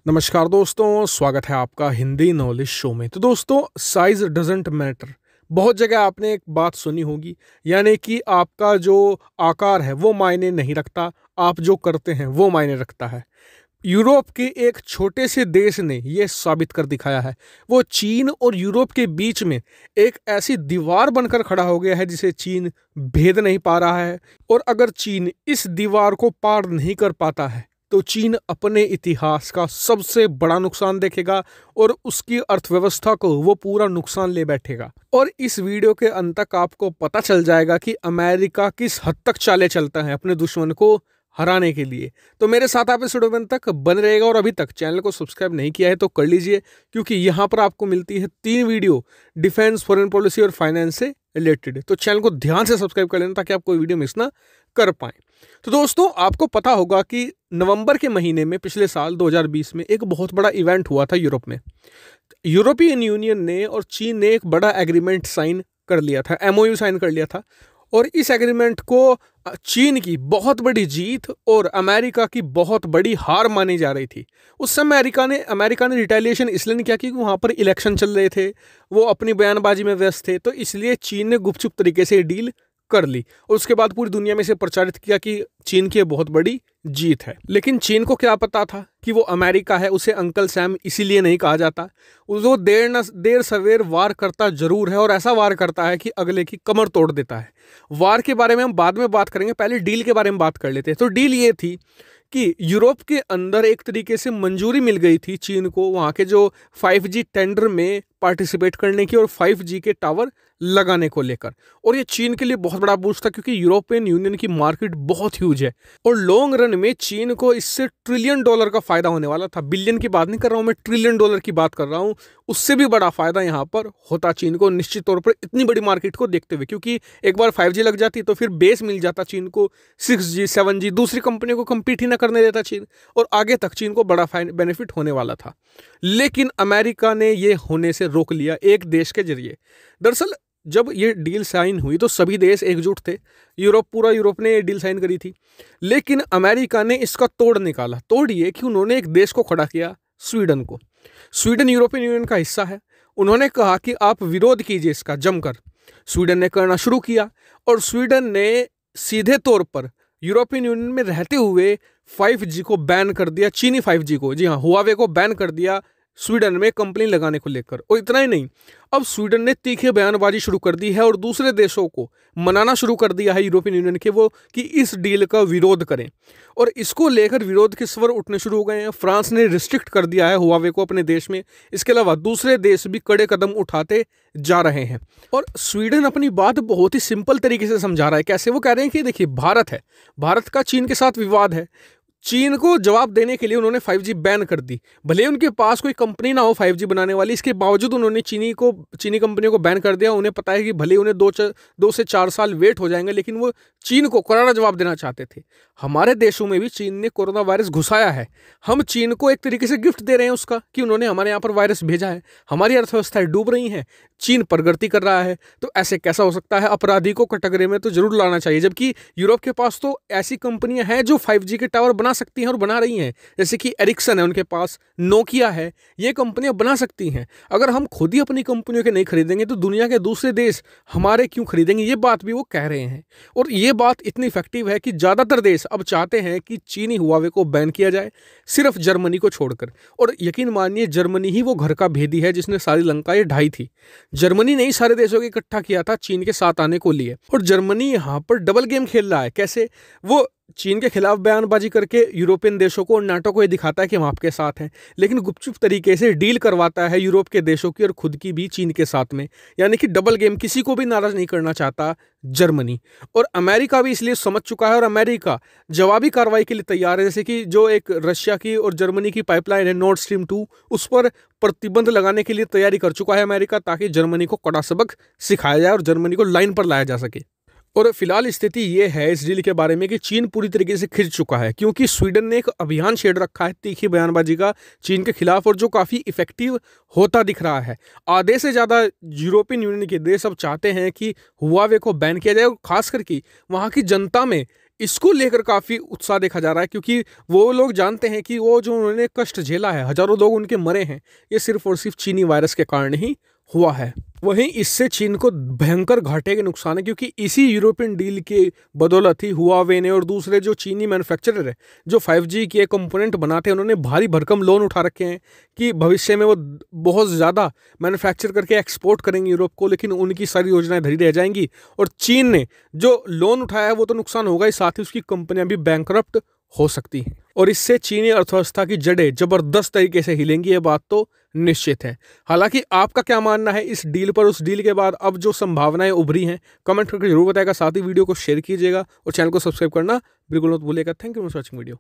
नमस्कार दोस्तों, स्वागत है आपका हिंदी नॉलेज शो में। तो दोस्तों, साइज डजंट मैटर। बहुत जगह आपने एक बात सुनी होगी, यानी कि आपका जो आकार है वो मायने नहीं रखता, आप जो करते हैं वो मायने रखता है। यूरोप के एक छोटे से देश ने यह साबित कर दिखाया है। वो चीन और यूरोप के बीच में एक ऐसी दीवार बनकर खड़ा हो गया है जिसे चीन भेद नहीं पा रहा है। और अगर चीन इस दीवार को पार नहीं कर पाता है तो चीन अपने इतिहास का सबसे बड़ा नुकसान देखेगा और उसकी अर्थव्यवस्था को वो पूरा नुकसान ले बैठेगा। और इस वीडियो के अंत तक आपको पता चल जाएगा कि अमेरिका किस हद तक चाले चलता है अपने दुश्मन को हराने के लिए। तो मेरे साथ आप इस वीडियो तक बन रहेगा। और अभी तक चैनल को सब्सक्राइब नहीं किया है तो कर लीजिए, क्योंकि यहाँ पर आपको मिलती है 3 वीडियो डिफेंस, फॉरेन पॉलिसी और फाइनेंस से रिलेटेड। तो चैनल को ध्यान से सब्सक्राइब कर लेना ताकि आप कोई वीडियो मिस ना कर पाएं। तो दोस्तों, आपको पता होगा कि नवंबर के महीने में पिछले साल 2020 में एक बहुत बड़ा इवेंट हुआ था यूरोप में। यूरोपियन यूनियन ने और चीन ने एक बड़ा एग्रीमेंट साइन कर लिया था, एमओयू साइन कर लिया था। और इस एग्रीमेंट को चीन की बहुत बड़ी जीत और अमेरिका की बहुत बड़ी हार मानी जा रही थी। उस समय अमेरिका ने रिटेलिएशन इसलिए नहीं किया क्योंकि वहाँ पर इलेक्शन चल रहे थे, वो अपनी बयानबाजी में व्यस्त थे। तो इसलिए चीन ने गुपचुप तरीके से डील कर ली और उसके बाद पूरी दुनिया में इसे प्रचारित किया कि चीन की बहुत बड़ी जीत है। लेकिन चीन को क्या पता था कि वो अमेरिका है, उसे अंकल सैम इसीलिए नहीं कहा जाता। वो देर सवेर वार करता जरूर है और ऐसा वार करता है कि अगले की कमर तोड़ देता है। वार के बारे में हम बाद में बात करेंगे, पहले डील के बारे में बात कर लेते हैं। तो डील ये थी कि यूरोप के अंदर एक तरीके से मंजूरी मिल गई थी चीन को वहाँ के जो 5G टेंडर में पार्टिसिपेट करने की और 5G के टावर लगाने को लेकर। और ये चीन के लिए बहुत बड़ा बूस्ट था क्योंकि यूरोपियन यूनियन की मार्केट बहुत ह्यूज है और लॉन्ग रन में चीन को इससे $1 ट्रिलियन का फायदा होने वाला था। बिलियन की बात नहीं कर रहा हूँ मैं, $1 ट्रिलियन की बात कर रहा हूँ। उससे भी बड़ा फायदा यहाँ पर होता चीन को, निश्चित तौर पर इतनी बड़ी मार्केट को देखते हुए, क्योंकि एक बार 5G लग जाती तो फिर बेस मिल जाता चीन को 6G 7G, दूसरी कंपनियों को कम्पीट ही ना करने देता चीन, और आगे तक चीन को बड़ा बेनिफिट होने वाला था। लेकिन अमेरिका ने ये होने से रोक लिया एक देश के जरिए। दरअसल जब ये डील साइन हुई तो सभी देश एकजुट थे, पूरा यूरोप ने ये डील साइन करी थी। लेकिन अमेरिका ने इसका तोड़ निकाला। तोड़ ये कि उन्होंने एक देश को खड़ा किया, स्वीडन को। स्वीडन यूरोपियन यूनियन का हिस्सा है। उन्होंने कहा कि आप विरोध कीजिए इसका जमकर। स्वीडन ने करना शुरू किया और स्वीडन ने सीधे तौर पर यूरोपियन यूनियन में रहते हुए 5G को बैन कर दिया, चीनी 5G को, जी हाँ, हुआवे को बैन कर दिया स्वीडन में कंपनी लगाने को लेकर। और इतना ही नहीं, अब स्वीडन ने तीखे बयानबाजी शुरू कर दी है और दूसरे देशों को मनाना शुरू कर दिया है यूरोपियन यूनियन के वो कि इस डील का विरोध करें। और इसको लेकर विरोध के स्वर उठने शुरू हो गए हैं। फ्रांस ने रिस्ट्रिक्ट कर दिया है हुआवे को अपने देश में। इसके अलावा दूसरे देश भी कड़े कदम उठाते जा रहे हैं। और स्वीडन अपनी बात बहुत ही सिंपल तरीके से समझा रहा है। कैसे? वो कह रहे हैं कि देखिए, भारत है, भारत का चीन के साथ विवाद है। चीन को जवाब देने के लिए उन्होंने 5G बैन कर दी। भले ही उनके पास कोई कंपनी ना हो 5G बनाने वाली, इसके बावजूद उन्होंने चीनी कंपनियों को बैन कर दिया। उन्हें पता है कि भले उन्हें 2 से 4 साल वेट हो जाएंगे, लेकिन वो चीन को करारा जवाब देना चाहते थे। हमारे देशों में भी चीन ने कोरोना वायरस घुसाया है। हम चीन को एक तरीके से गिफ्ट दे रहे हैं उसका कि उन्होंने हमारे यहाँ पर वायरस भेजा है। हमारी अर्थव्यवस्थाएं डूब रही हैं, चीन प्रगति कर रहा है। तो ऐसे कैसा हो सकता है? अपराधी को कटघरे में तो जरूर लाना चाहिए। जबकि यूरोप के पास तो ऐसी कंपनियां हैं जो 5G के टावर बना सकती हैं और बना रही हैं, जैसे कि एरिक्सन है उनके पास, नोकिया है, ये कंपनियां बना सकती हैं। अगर हम खुद ही अपनी कंपनियों के नहीं खरीदेंगे तो दुनिया के दूसरे देश हमारे क्यों खरीदेंगे? ये बात भी वो कह रहे हैं। और ये बात इतनी इफेक्टिव है कि ज़्यादातर देश अब चाहते हैं कि चीनी हुआवे को बैन किया जाए, सिर्फ जर्मनी को छोड़कर। और यकीन मानिए, जर्मनी ही वो घर का भेदी है जिसने सारी लंका ये ढाई थी। जर्मनी ने ही सारे देशों को इकट्ठा किया था चीन के साथ आने को लिए। और जर्मनी यहाँ पर डबल गेम खेल रहा है। कैसे? वो चीन के खिलाफ बयानबाजी करके यूरोपियन देशों को और नाटो को ये दिखाता है कि हम आपके साथ हैं, लेकिन गुपचुप तरीके से डील करवाता है यूरोप के देशों की और खुद की भी चीन के साथ में। यानी कि डबल गेम, किसी को भी नाराज नहीं करना चाहता जर्मनी। और अमेरिका भी इसलिए समझ चुका है और अमेरिका जवाबी कार्रवाई के लिए तैयार है। जैसे कि जो एक रशिया की और जर्मनी की पाइपलाइन है नॉर्ड स्ट्रीम 2, उस पर प्रतिबंध लगाने के लिए तैयारी कर चुका है अमेरिका, ताकि जर्मनी को कड़ा सबक सिखाया जाए और जर्मनी को लाइन पर लाया जा सके। और फिलहाल स्थिति ये है इस डील के बारे में कि चीन पूरी तरीके से खिंच चुका है, क्योंकि स्वीडन ने एक अभियान छेड़ रखा है तीखी बयानबाजी का चीन के खिलाफ, और जो काफ़ी इफेक्टिव होता दिख रहा है। आधे से ज़्यादा यूरोपियन यूनियन के देश अब चाहते हैं कि हुआवे को बैन किया जाए, और खास करके वहाँ की जनता में इसको लेकर काफ़ी उत्साह देखा जा रहा है, क्योंकि वो लोग जानते हैं कि वो जो उन्होंने कष्ट झेला है, हजारों लोग उनके मरे हैं, ये सिर्फ और सिर्फ चीनी वायरस के कारण ही हुआ है। वहीं इससे चीन को भयंकर घाटे के नुकसान है, क्योंकि इसी यूरोपियन डील के बदौलत ही हुआवे ने और दूसरे जो चीनी मैन्युफैक्चरर है जो 5G के कंपोनेंट बनाते हैं, उन्होंने भारी भरकम लोन उठा रखे हैं कि भविष्य में वो बहुत ज़्यादा मैन्युफैक्चर करके एक्सपोर्ट करेंगे यूरोप को, लेकिन उनकी सारी योजनाएं धरी रह जाएंगी। और चीन ने जो लोन उठाया है वो तो नुकसान होगा ही, साथ ही उसकी कंपनियां भी बैंकरप्ट हो सकती हैं और इससे चीनी अर्थव्यवस्था की जड़ें जबरदस्त तरीके से हिलेंगी, ये बात तो निश्चित है। हालांकि आपका क्या मानना है इस डील पर, उस डील के बाद अब जो संभावनाएं उभरी हैं, कमेंट करके जरूर बताएगा। साथ ही वीडियो को शेयर कीजिएगा और चैनल को सब्सक्राइब करना बिल्कुल मत भूलिएगा। Thank you for watching video.